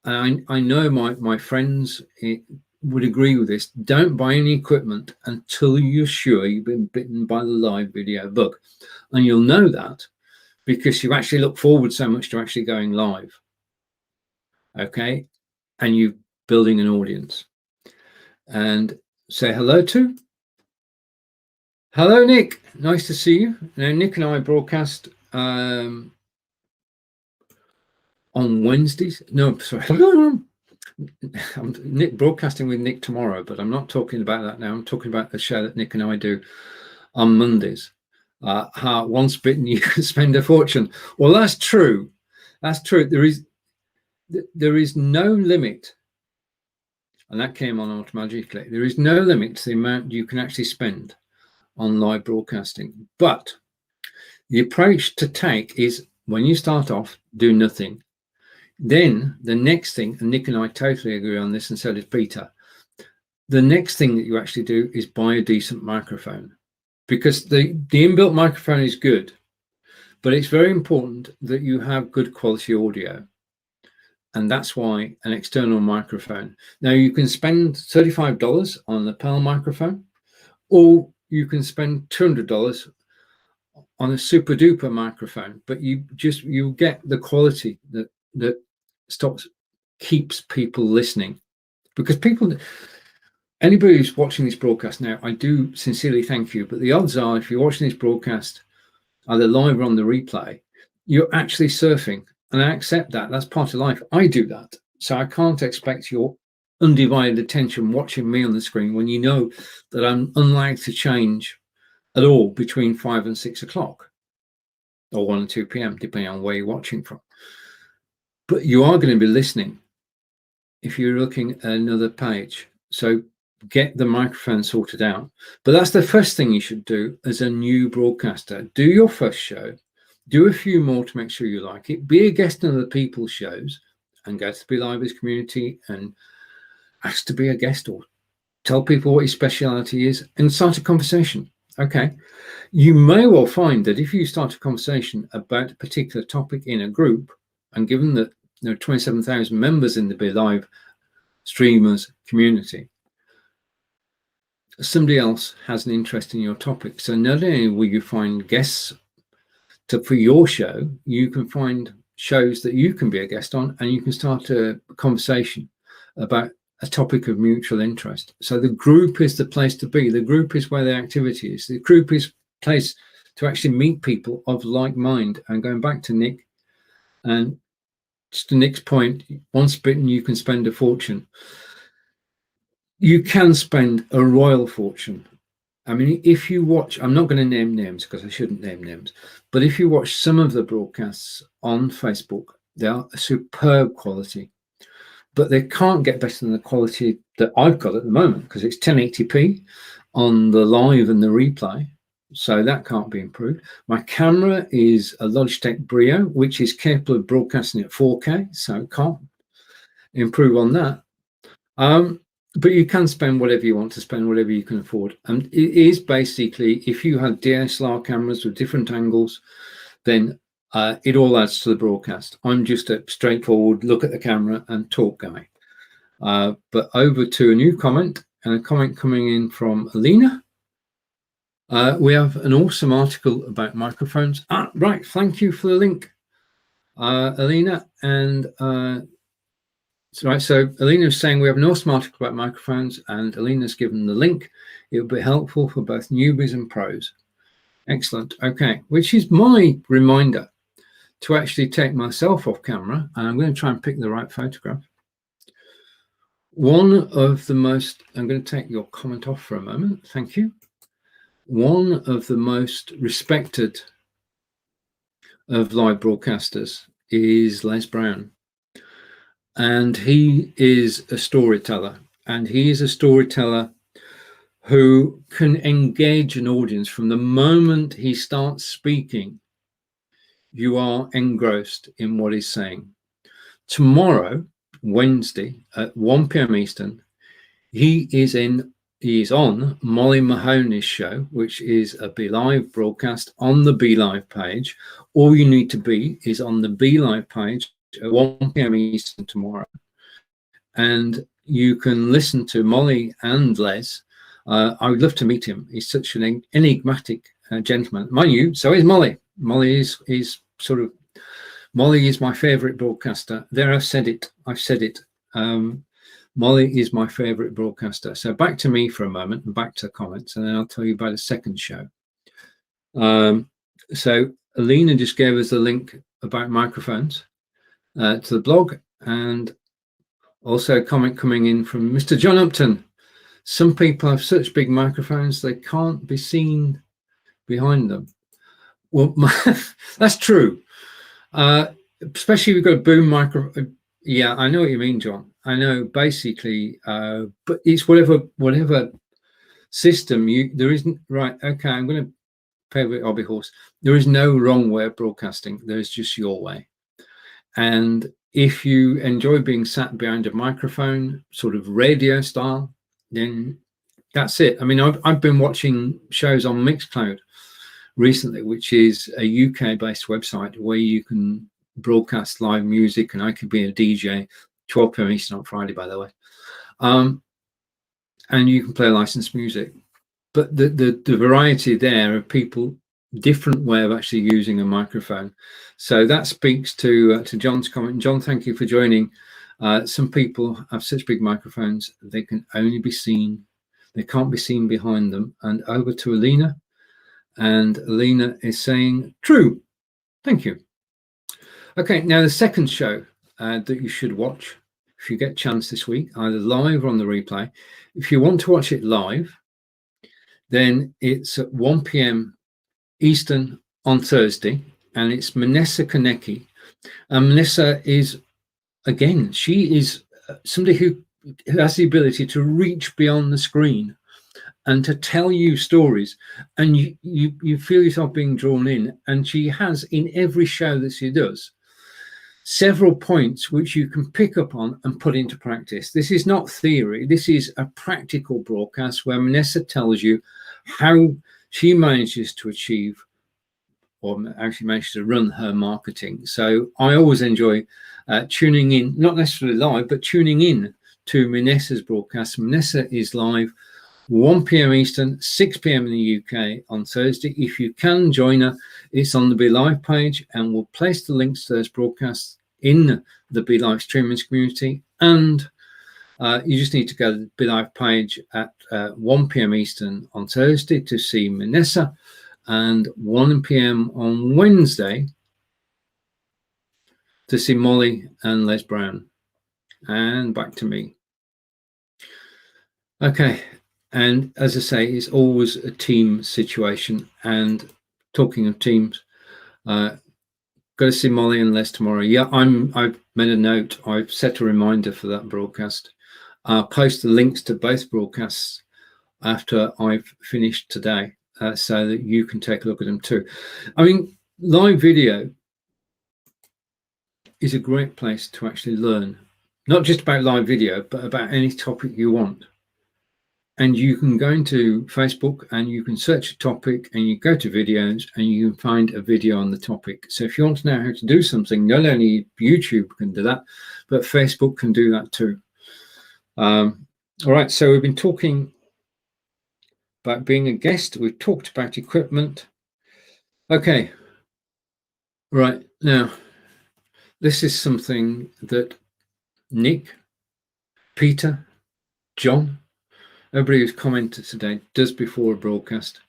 And I know my friends would agree with this. Don't buy any equipment until you're sure you've been bitten by the live video bug. And you'll know that because you actually look forward so much to actually going live. Okay? And you're building an audience. And say hello to. Hello, Nick. Nice to see you. Now, Nick and I broadcast on Wednesdays. No, sorry. I'm Nick broadcasting with Nick tomorrow, but I'm not talking about that now. I'm talking about the show that Nick and I do on Mondays. How once bitten you can spend a fortune. Well, that's true. That's true. There is no limit, and that came on automatically. There is no limit to the amount you can actually spend on live broadcasting. But the approach to take is, when you start off, do nothing. Then the next thing, and Nick and I totally agree on this, and so does Peter, the next thing that you actually do is buy a decent microphone, because the inbuilt microphone is good, but it's very important that you have good quality audio. And that's why an external microphone. Now, you can spend $35 on the PAL microphone, or you can spend $200 on a super duper microphone, but you get the quality that keeps people listening. Because anybody who's watching this broadcast now, I do sincerely thank you, but the odds are, if you're watching this broadcast either live or on the replay, you're actually surfing. And I accept that. That's part of life. I do that. So I can't expect your undivided attention watching me on the screen when you know that I'm unlikely to change at all between 5 and 6 o'clock, or 1 and 2 p.m., depending on where you're watching from. But you are going to be listening if you're looking at another page. So get the microphone sorted out. But that's the first thing you should do as a new broadcaster. Do your first show. Do a few more to make sure you like it. Be a guest on other people's shows, and go to the BeLive community and ask to be a guest, or tell people what your speciality is and start a conversation. Okay. You may well find that if you start a conversation about a particular topic in a group, and given that there are 27,000 members in the BeLive Streamers Community, somebody else has an interest in your topic. So not only will you find guests for your show, you can find shows that you can be a guest on, and you can start a conversation about a topic of mutual interest. So the group is the place to be. The group is where the activity is. The group is a place to actually meet people of like mind. And going back to Nick, and just to Nick's point, once bitten, you can spend a fortune. You can spend a royal fortune. I mean, if you watch, I'm not going to name names because I shouldn't name names, but if you watch some of the broadcasts on Facebook, they are superb quality, but they can't get better than the quality that I've got at the moment, because it's 1080p on the live and the replay. So that can't be improved. My camera is a Logitech Brio, which is capable of broadcasting at 4K, so it can't improve on that. But you can spend whatever you want to spend, whatever you can afford. And it is basically, if you have DSLR cameras with different angles, then it all adds to the broadcast. I'm just a straightforward look at the camera and talk guy. But over to a new comment, and a comment coming in from Alina. We have an awesome article about microphones. Right, thank you for the link, Alina. And so Alina is saying we have an awesome article about microphones, and Alina's given the link. It will be helpful for both newbies and pros. Excellent. Okay, which is my reminder to actually take myself off camera, and I'm going to try and pick the right photograph. One of the most, I'm going to take your comment off for a moment. Thank you. One of the most respected of live broadcasters is Les Brown. And he is a storyteller, and he is a storyteller who can engage an audience from the moment he starts speaking. You are engrossed in what he's saying. Tomorrow, Wednesday at 1 p.m. Eastern, he is on Molly Mahoney's show, which is a BeLive broadcast on the BeLive page. All you need to be is on the BeLive page at 1 p.m. Eastern tomorrow, and you can listen to Molly and Les. I would love to meet him. He's such an enigmatic gentleman. Mind you, so is Molly. Molly is my favorite broadcaster. There, I've said it. Molly is my favorite broadcaster. So back to me for a moment, and back to comments, and then I'll tell you about a second show. So Alina just gave us the link about microphones to the blog, and also a comment coming in from Mr. John Upton. Some people have such big microphones they can't be seen behind them. Well, that's true. Especially we've got a boom micro. Yeah, I know what you mean, John. I know basically, but it's whatever system there isn't. Right. Okay. I'm going to pay with hobby horse. There is no wrong way of broadcasting. There's just your way. And if you enjoy being sat behind a microphone, sort of radio style, then that's it. I mean, I've been watching shows on Mixcloud recently, which is a UK-based website where you can broadcast live music, and I could be a DJ, 12 p.m. Eastern on Friday, by the way. And you can play licensed music. But the variety there of people, different way of actually using a microphone. So that speaks to John's comment. John, thank you for joining. Some people have such big microphones, they can only be seen. They can't be seen behind them. And over to Alina. And Alina is saying, true. Thank you. Okay, now the second show that you should watch, if you get a chance this week, either live or on the replay. If you want to watch it live, then it's at 1 p.m. Eastern on Thursday, and it's Manessa Konecki. And Manessa is, again, she is somebody who has the ability to reach beyond the screen and to tell you stories, and you feel yourself being drawn in. And she has, in every show that she does, several points which you can pick up on and put into practice. This is not theory. This is a practical broadcast where Manessa tells you how she manages to achieve, or actually manages to run her marketing. So I always enjoy tuning in, not necessarily live, but tuning in to Manessa's broadcast. Manessa is live 1 p.m. Eastern, 6 p.m. in the UK on Thursday. If you can join her, it's on the BeLive page, and we'll place the links to those broadcasts in the BeLive Streamers Community. And you just need to go to the BeLive page at 1 p.m. Eastern on Thursday to see Manessa, and 1 p.m. on Wednesday to see Molly and Les Brown. And back to me. Okay. And as I say, it's always a team situation. And talking of teams, got to see Molly and Les tomorrow. Yeah, I've made a note. I've set a reminder for that broadcast. I'll post the links to both broadcasts after I've finished today, so that you can take a look at them too. I mean, live video is a great place to actually learn, not just about live video, but about any topic you want. And you can go into Facebook and you can search a topic, and you go to videos and you can find a video on the topic. So if you want to know how to do something, not only YouTube can do that, but Facebook can do that too. All right, so we've been talking about being a guest. We've talked about equipment. Okay, right, now, this is something that Nick, Peter, John, everybody who's commented today does before a broadcast,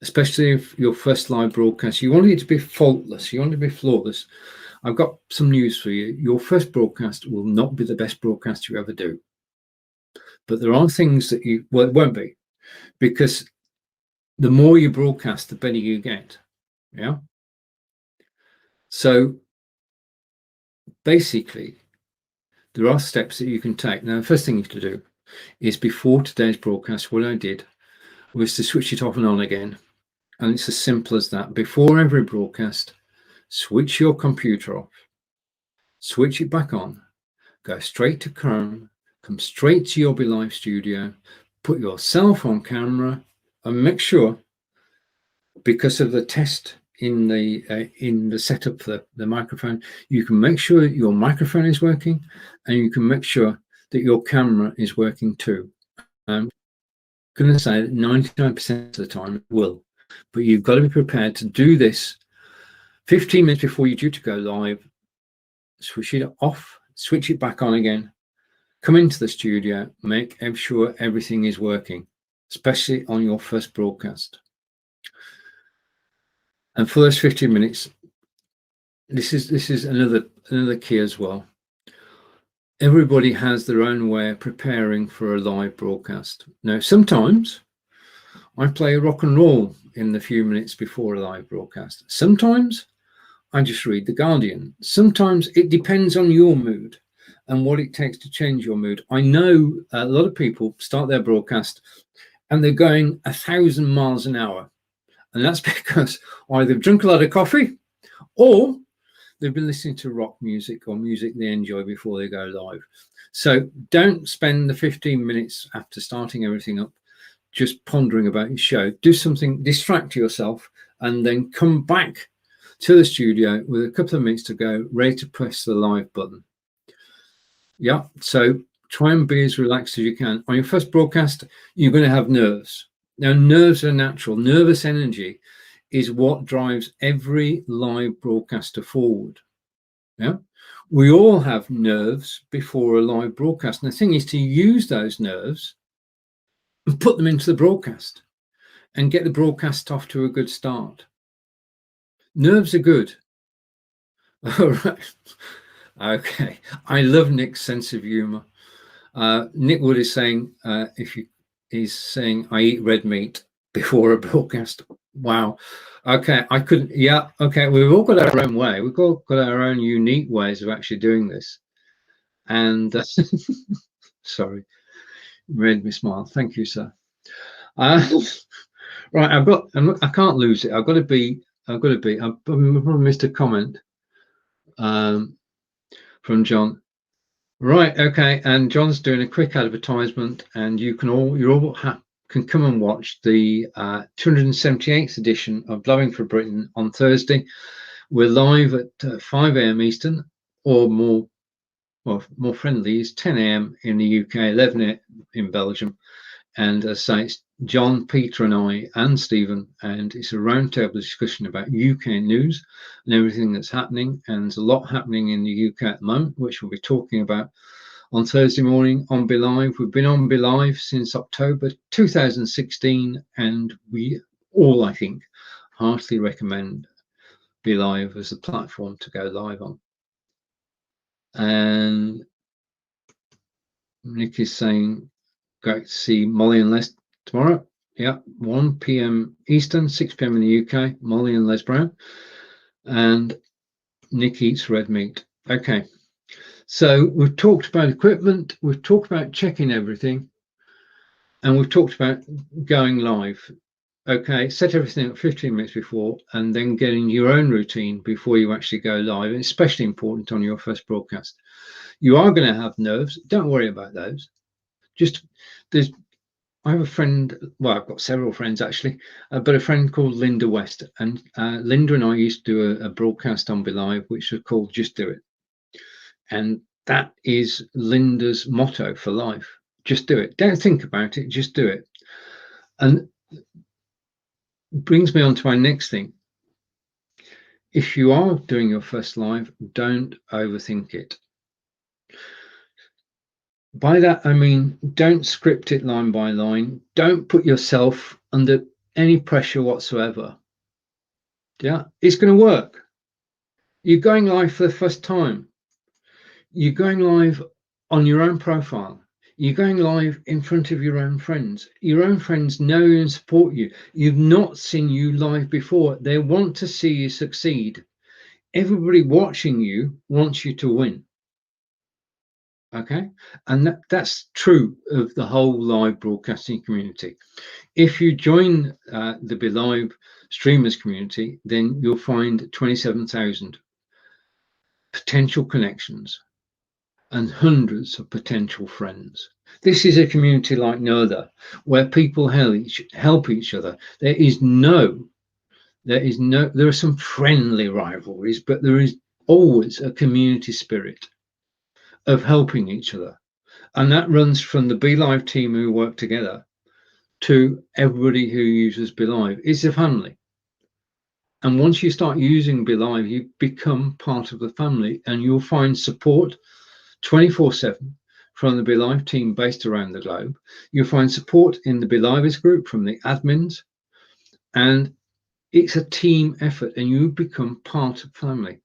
especially if your first live broadcast, you want it to be faultless, you want it to be flawless. I've got some news for you. Your first broadcast will not be the best broadcast you ever do. But there are things that well, it won't be, because the more you broadcast, the better you get. Yeah. So basically, there are steps that you can take. Now, the first thing you have to do is, before today's broadcast, what I did was to switch it off and on again. And it's as simple as that. Before every broadcast, switch your computer off, switch it back on, go straight to Chrome, come straight to your BeLive studio, put yourself on camera, and make sure, because of the test in the setup for the microphone, you can make sure your microphone is working, and you can make sure that your camera is working too. I'm going to say that 99% of the time it will, but you've got to be prepared to do this 15 minutes before you're due to go live. Switch it off, switch it back on again, come into the studio, make sure everything is working, especially on your first broadcast. And for those 15 minutes, this is another key as well. Everybody has their own way of preparing for a live broadcast. Now, sometimes I play a rock and roll in the few minutes before a live broadcast. Sometimes I just read The Guardian. Sometimes it depends on your mood and what it takes to change your mood. I know a lot of people start their broadcast and they're going 1,000 miles an hour. And that's because either they've drunk a lot of coffee or they've been listening to rock music or music they enjoy before they go live. So don't spend the 15 minutes after starting everything up just pondering about your show. Do something, distract yourself, and then come back to the studio with a couple of minutes to go, ready to press the live button. Yeah, so try and be as relaxed as you can. On your first broadcast, you're going to have nerves. Now, nerves are natural. Nervous energy is what drives every live broadcaster forward. Yeah, we all have nerves before a live broadcast. And the thing is to use those nerves and put them into the broadcast and get the broadcast off to a good start. Nerves are good. All right. Okay. I love Nick's sense of humor. Nick Wood is saying, he's saying, I eat red meat before a broadcast. Wow. Okay. I couldn't. Yeah. Okay. We've all got our own way. We've all got our own unique ways of actually doing this. And sorry, made me smile. Thank you, sir. Right. I can't lose it. I've probably missed a comment from John. Right, okay, and John's doing a quick advertisement, and you can can come and watch the 278th edition of Blowing for Britain on Thursday. We're live at 5 a.m. Eastern, or more friendly is 10 a.m. in the UK, 11 a.m. in Belgium. And as I say, it's John, Peter, and I, and Stephen, and it's a roundtable discussion about UK news and everything that's happening. And there's a lot happening in the UK at the moment, which we'll be talking about on Thursday morning on BeLive. We've been on BeLive since October 2016, and we all, I think, heartily recommend BeLive as a platform to go live on. And Nick is saying, great to see Molly and Les tomorrow. Yeah, 1 p.m. Eastern, 6 p.m. in the UK. Molly and Les Brown. And Nick eats red meat. Okay. So we've talked about equipment. We've talked about checking everything. And we've talked about going live. Okay, set everything up 15 minutes before, and then getting your own routine before you actually go live. It's especially important on your first broadcast. You are going to have nerves. Don't worry about those. I have a friend, well, I've got several friends actually, but a friend called Linda West, and Linda and I used to do a broadcast on BeLive, which was called Just Do It. And that is Linda's motto for life. Just do it. Don't think about it, just do it. And brings me on to my next thing. If you are doing your first live, don't overthink it. By that, I mean, don't script it line by line. Don't put yourself under any pressure whatsoever. Yeah, it's going to work. You're going live for the first time. You're going live on your own profile. You're going live in front of your own friends. Your own friends know and support you. You've not seen you live before. They want to see you succeed. Everybody watching you wants you to win. Okay, and that's true of the whole live broadcasting community. If you join the BeLive Streamers Community, then you'll find 27,000 potential connections and hundreds of potential friends. This is a community like no other, where people help each other. There are some friendly rivalries, but there is always a community spirit of helping each other. And that runs from the BeLive team who work together to everybody who uses BeLive. It's a family. And once you start using BeLive, you become part of the family, and you'll find support 24/7 from the BeLive team based around the globe. You'll find support in the BeLivers group from the admins, and it's a team effort, and you become part of family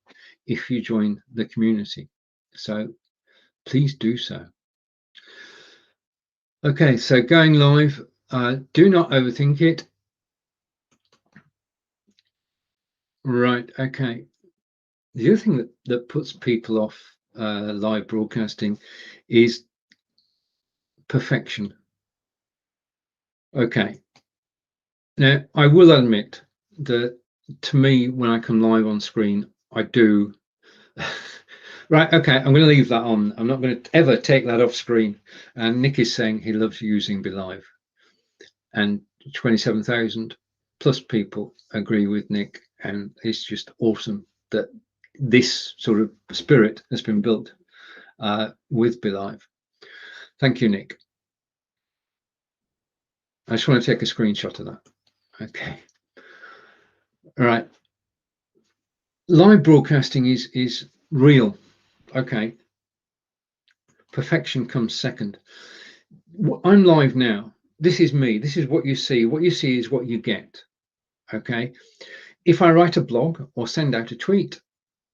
if you join the community. So please do so. Okay, so going live, do not overthink it. Right. Okay. The other thing that puts people off live broadcasting is perfection. Okay. Now, I will admit that to me, when I come live on screen, I do. Right. Okay. I'm going to leave that on. I'm not going to ever take that off screen. And Nick is saying he loves using BeLive, and 27,000 plus people agree with Nick. And it's just awesome that this sort of spirit has been built with BeLive. Thank you, Nick. I just want to take a screenshot of that. Okay. All right. Live broadcasting is real. Okay. Perfection comes second. I'm live now. This is me. This is what you see. What you see is what you get. Okay. If I write a blog or send out a tweet,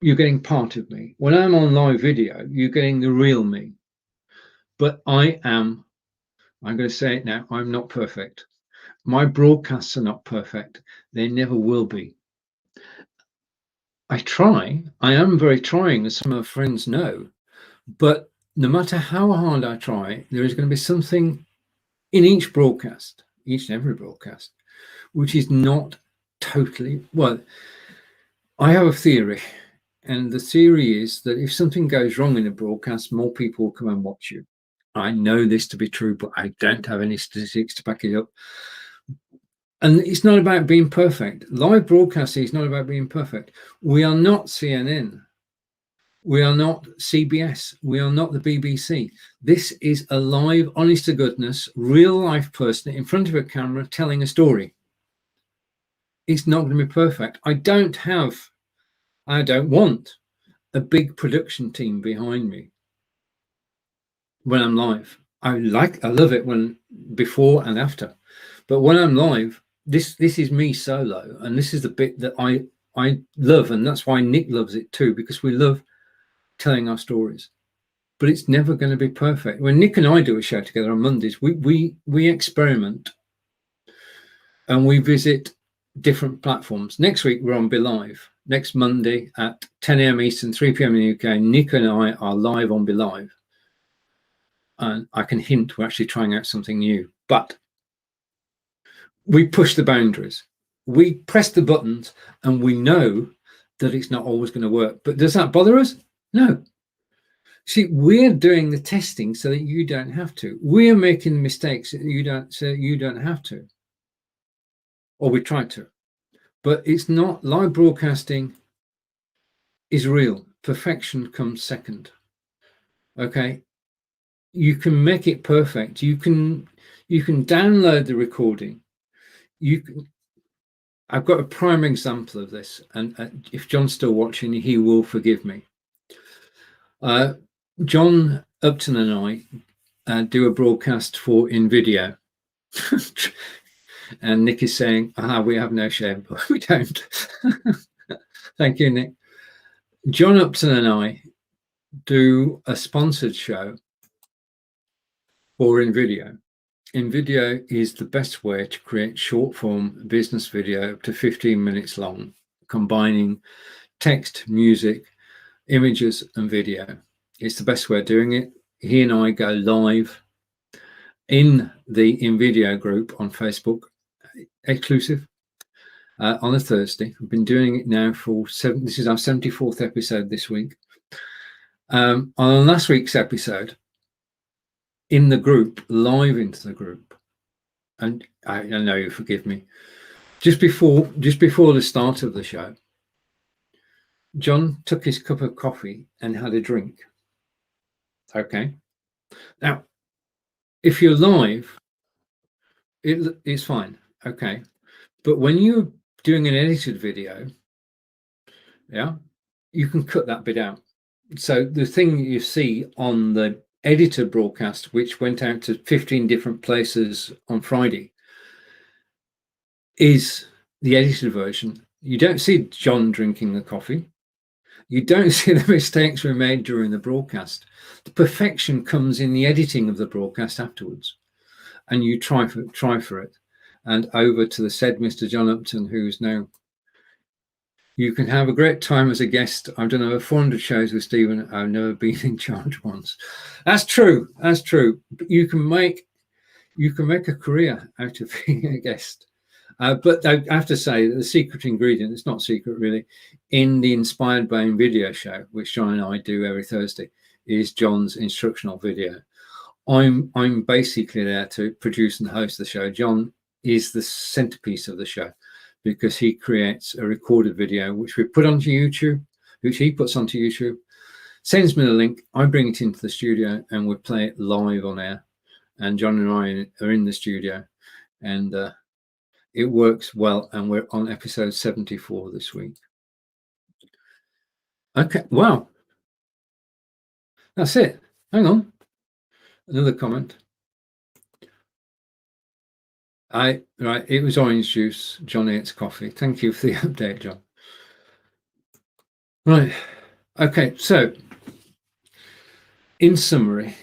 you're getting part of me. When I'm on live video, you're getting the real me. But I'm going to say it now, I'm not perfect. My broadcasts are not perfect. They never will be. I try. I am very trying, as some of my friends know. But no matter how hard I try, there is going to be something in each broadcast, each and every broadcast, which is not totally, well, I have a theory. And the theory is that if something goes wrong in a broadcast, more people will come and watch you. I know this to be true, but I don't have any statistics to back it up. And it's not about being perfect. Live broadcasting is not about being perfect. We are not CNN. We are not CBS. We are not the BBC. This is a live, honest to goodness, real life person in front of a camera telling a story. It's not going to be perfect. I don't want a big production team behind me when I'm live. I love it when before and after, but when I'm live, this is me solo, and this is the bit that I love, and that's why Nick loves it too, because we love telling our stories. But it's never going to be perfect. When Nick and I do a show together on Mondays, we experiment and we visit different platforms. Next week we're on BeLive. Next Monday at 10 a.m. Eastern, 3 p.m. in the UK, Nick and I are live on BeLive. And I can hint we're actually trying out something new. But we push the boundaries. We press the buttons and we know that it's not always going to work. But does that bother us? No. See, we're doing the testing so that you don't have to. We're making the mistakes so you don't have to. Or we try to. But it's not. Live broadcasting is real. Perfection comes second. Okay. You can make it perfect. You can download the recording. I've got a prime example of this, and if John's still watching, he will forgive me. John Upton and I do a broadcast for InVideo. And Nick is saying, we have no shame, but we don't. Thank you, Nick. John Upton and I do a sponsored show for InVideo. InVideo is the best way to create short form business video up to 15 minutes long, combining text, music, images, and video. It's the best way of doing it. He and I go live in the InVideo group on Facebook, exclusive, on a Thursday. We've been doing it now for this is our 74th episode this week. On last week's episode, in the group, live into the group, and I know you forgive me, just before the start of the show, John took his cup of coffee and had a drink. Okay. Now, if you're live, it's fine. Okay. But when you're doing an edited video, yeah, you can cut that bit out. So the thing you see on the edited broadcast, which went out to 15 different places on Friday, is the edited version. You don't see John drinking the coffee. You don't see the mistakes we made during the broadcast. The perfection comes in the editing of the broadcast afterwards, and you try for it. And over to the said Mr. John Upton, who's now You can have a great time as a guest. I've done over 400 shows with Stephen. I've never been in charge once. That's true. That's true. But you can make a career out of being a guest. But I have to say that the secret ingredient, it's not secret really, in the Inspired Brain video show, which John and I do every Thursday, is John's instructional video. I'm basically there to produce and host the show. John is the centerpiece of the show because he creates a recorded video which we put onto YouTube, which he puts onto YouTube, sends me the link, I bring it into the studio and we play it live on air. And John and I are in the studio, and it works well. And we're on episode 74 this week. Okay, wow. That's it. Hang on. Another comment. Right, it was orange juice. John eats coffee. Thank you for the update, John. Right. Okay, so in summary,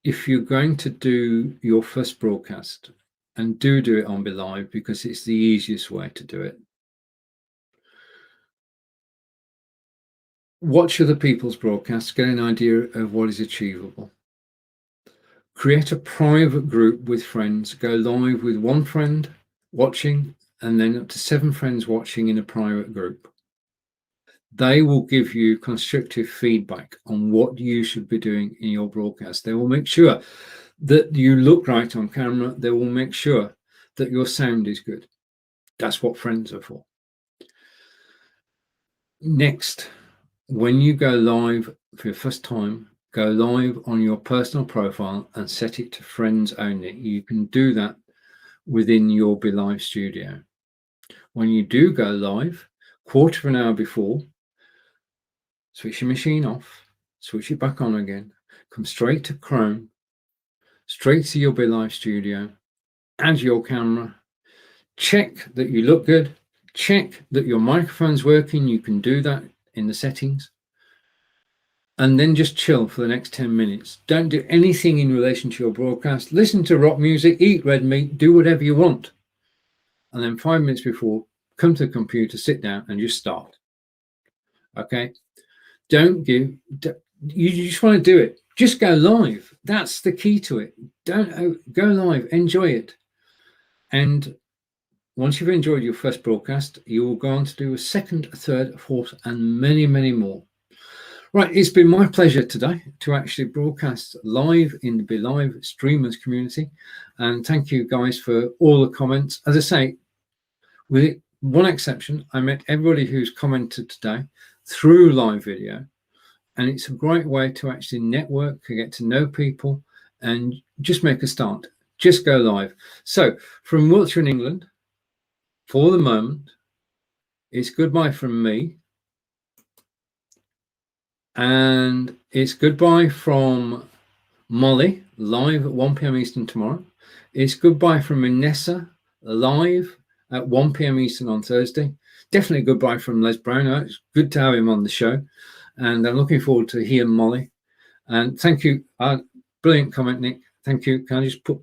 if you're going to do your first broadcast, and do it on BeLive because it's the easiest way to do it. Watch other people's broadcasts, get an idea of what is achievable. Create a private group with friends, go live with one friend watching and then up to 7 friends watching in a private group. They will give you constructive feedback on what you should be doing in your broadcast. They will make sure that you look right on camera. They will make sure that your sound is good. That's what friends are for. Next, when you go live for your first time, go live on your personal profile and set it to friends only. You can do that within your BeLive studio. When you do go live, quarter of an hour before, switch your machine off, switch it back on again, come straight to Chrome, straight to your BeLive studio, add your camera, check that you look good, check that your microphone's working. You can do that in the settings. And then just chill for the next 10 minutes. Don't do anything in relation to your broadcast. Listen to rock music, eat red meat, do whatever you want. And then 5 minutes before, come to the computer, sit down and just start. Okay? You just want to do it. Just go live. That's the key to it. Don't go live, enjoy it. And once you've enjoyed your first broadcast, you will go on to do a second, a third, a fourth, and many, many more. Right, it's been my pleasure today to actually broadcast live in the BeLive Streamers Community. And thank you guys for all the comments. As I say, with one exception, I met everybody who's commented today through live video. And it's a great way to actually network, to get to know people, and just make a start. Just go live. So from Wiltshire in England, for the moment, it's goodbye from me. And it's goodbye from Molly, live at 1 p.m. Eastern tomorrow. It's goodbye from Inessa, live at 1 p.m. Eastern on Thursday. Definitely goodbye from Les Brown. It's good to have him on the show. And I'm looking forward to hearing Molly. And thank you. Brilliant comment, Nick. Thank you. Can I just put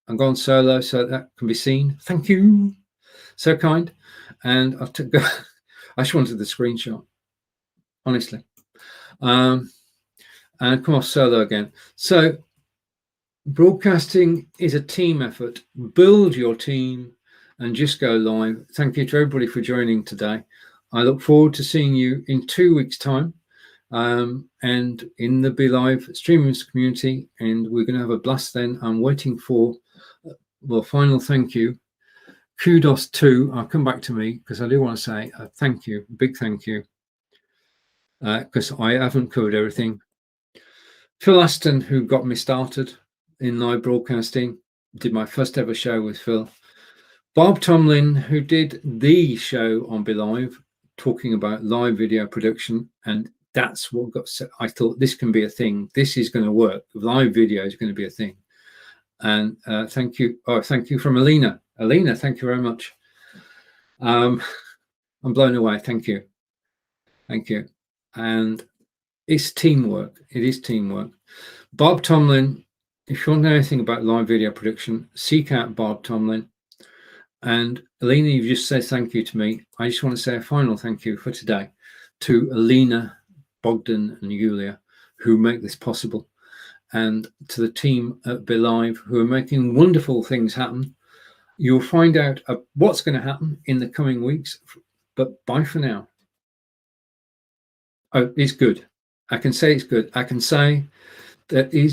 and go on solo so that can be seen? Thank you. So kind. And I just wanted the screenshot, honestly. And come off solo again. So broadcasting is a team effort. Build your team and just go live. Thank you to everybody for joining today. I look forward to seeing you in 2 weeks' time and in the BeLive Streamers Community. And we're going to have a blast then. I'm waiting for, well, final thank you. Kudos to, I'll come back to me because I do want to say a thank you, big thank you. Because I haven't covered everything. Phil Aston, who got me started in live broadcasting, did my first ever show with Phil. Bob Tomlin, who did the show on BeLive, talking about live video production, and that's what got set. I thought this can be a thing. This is going to work. Live video is going to be a thing. And thank you. Oh, thank you from Alina. Alina, thank you very much. I'm blown away. Thank you. Thank you. And it's teamwork. It is teamwork. Bob Tomlin, if you want to know anything about live video production, seek out Bob Tomlin. And Alina, you've just said thank you to me. I just want to say a final thank you for today to Alina, Bogdan and Yulia, who make this possible, and to the team at BeLive, who are making wonderful things happen. You'll find out what's going to happen in the coming weeks, but bye for now. Oh, it's good. I can say it's good. I can say that is